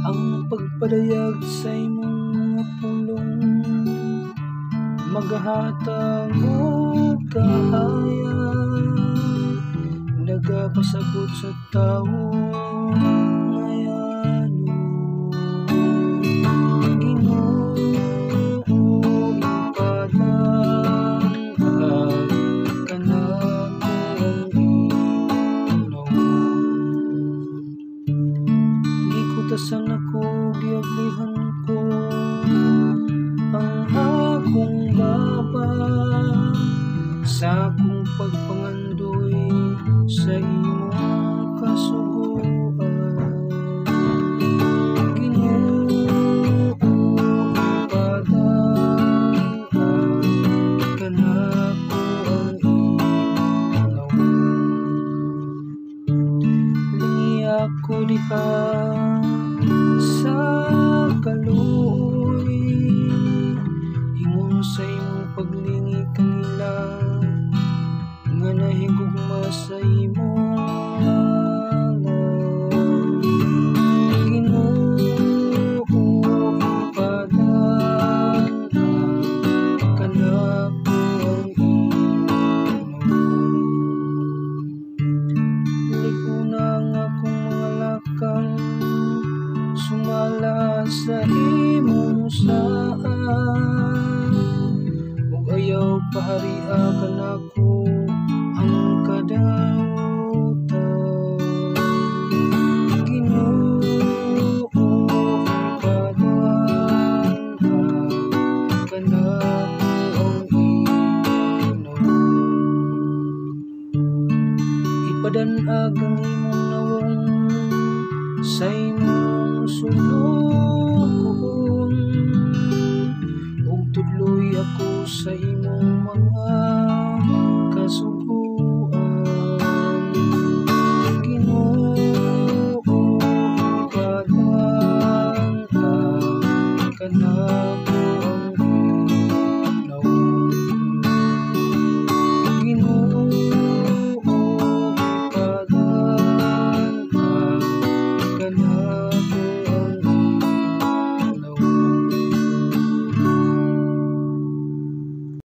ang pagpadayag sa imong mga pulong, magahatag og kahayag, nagapasabot sa tawo ngayon. Ginoo, ipadangag kanako ang inom. Gikutasan ako, giablihan ko ang akong baba sa akong pagpangandoy sa imong kasuguan. Ginoo, ipadangag kanako ang inom. Lingi ako diha sa kaluoy, ingon sa imong paglingi kanila, nga nahigugma sa imong ngalan. Ginoo, ipadangag kanako ang inom. Ligo na ang akong mga lakang, sumala sa imong saan, ug ayaw paharia kanako ang kadautan. Ginoo, ipadangag kanako ang inom. Ipadanag ang imong nawong sa imong sulukon, ug tudloy ako sa imong mga kasuguan. Ginoo, ipadangag kanako